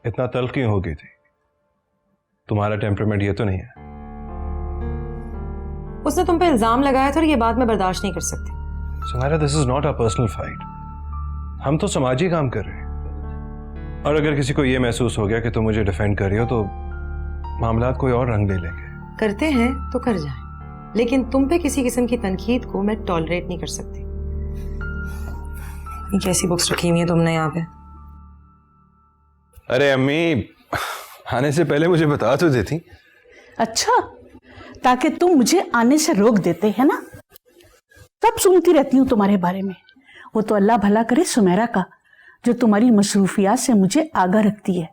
اتنا تلخ کیوں ہو گئی تھی؟ تمہارا ٹیمپرامنٹ یہ تو نہیں ہے. اس نے تم پہ الزام لگایا تھا اور یہ بات میں برداشت نہیں کر سکتی. Samira this is not a personal fight. ہم تو سماجی کام کر رہے ہیں. اور اگر کسی کو یہ محسوس ہو گیا کہ تم مجھے ڈیفینڈ کر رہی ہو تو معاملات کوئی اور رنگ لے لیں گے. کرتے ہیں تو کر جائیں, لیکن تم پہ کسی قسم کی تنقید کو میں ٹالریٹ نہیں کر سکتی. یہ کیسی بکس رکھی ہوئی ہیں تم نے یہاں پہ؟ ارے امی, آنے سے پہلے مجھے بتا تو دیتی. اچھا, تاکہ تم مجھے آنے سے روک دیتے ہیں نا. تب سنتی رہتی ہوں تمہارے بارے میں. وہ تو اللہ بھلا کرے سمیرا کا, جو تمہاری مصروفیات سے مجھے آگاہ رکھتی ہے.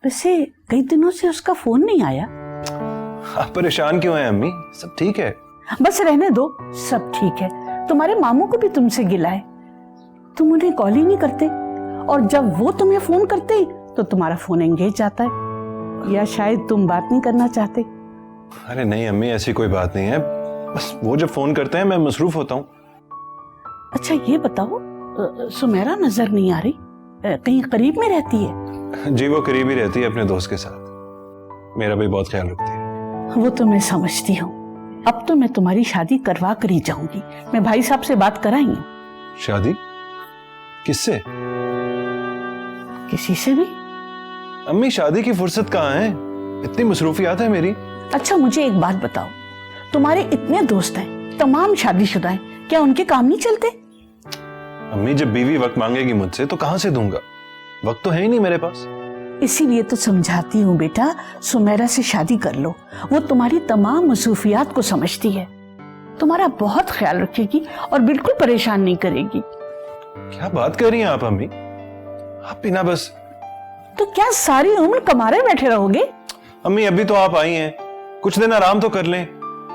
ویسے کئی دنوں سے اس کا فون نہیں آیا. آپ پریشان کیوں ہیں امی؟ سب ٹھیک ہے. بس رہنے دو, سب ٹھیک ہے. تمہارے ماموں کو بھی تم سے گلہ ہے. تم انہیں کال ہی نہیں کرتے, اور جب وہ تمہیں فون کرتے تو تمہارا فون انگیج جاتا ہے. یا شاید تم بات نہیں کرنا چاہتے. ارے نہیں امی, ایسی کوئی بات نہیں ہے. بس وہ جب فون کرتے ہیں میں مصروف ہوتا ہوں. اچھا یہ بتاؤ, سمیرا نظر نہیں آ رہی, کہیں قریب میں رہتی ہے؟ جی وہ قریب ہی رہتی ہے اپنے دوست کے ساتھ. میرا بھی بہت خیال رکھتی ہے. وہ تو میں سمجھتی ہوں. اب تو میں تمہاری شادی کروا کر ہی جاؤں گی. میں بھائی صاحب سے بات کرائی ہوں. شادی کس سے؟ کسی سے بھی. امی شادی کی فرصت کہاں ہے, اتنی مصروفیات ہیں میری. اچھا مجھے ایک بات بتاؤ, تمہارے اتنے دوست ہیں, تمام شادی شدہ ہیں, کیا ان کے کام نہیں چلتے؟ امی جب بیوی وقت مانگے گی مجھ سے تو کہاں سے دوں گا؟ وقت تو ہے ہی نہیں میرے پاس. اسی لیے تو سمجھاتی ہوں بیٹا, سمیرا سے شادی کر لو. وہ تمہاری تمام مصروفیات کو سمجھتی ہے, تمہارا بہت خیال رکھے گی اور بالکل پریشان نہیں کرے گی. کیا بات کر رہی ہیں آپ امی؟ آپ بھی نہ بس. تو کیا ساری عمر کمارے بیٹھے رہو گے؟ امی ابھی تو آپ آئی ہیں, کچھ دن آرام تو کر لیں,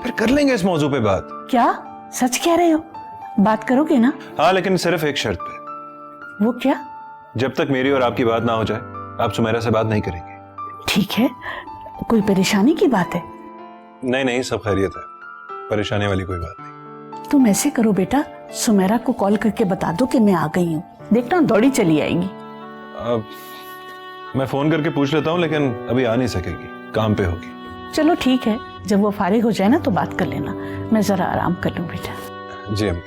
پھر کر لیں گے اس موضوع پہ بات. کیا سچ کہہ رہے ہو؟ بات کرو گے نا؟ ہاں لیکن صرف ایک شرط پہ. وہ کیا؟ جب تک میری اور آپ کی بات نہ ہو جائے آپ سمیرا سے بات نہیں کریں گے. ٹھیک ہے. کوئی پریشانی کی بات ہے؟ نہیں نہیں, سب خیریت ہے, پریشانی والی کوئی بات نہیں. تم ایسے کرو بیٹا, سمیرا کو کال کر کے بتا دو کہ میں آ گئی ہوں. دیکھنا دوڑی چلی آئے گی. میں فون کر کے پوچھ لیتا ہوں, لیکن ابھی آ نہیں سکے گی, کام پہ ہوگی. چلو ٹھیک ہے, جب وہ فارغ ہو جائے نا تو بات کر لینا. میں ذرا آرام کر لوں بیٹا. جی امی.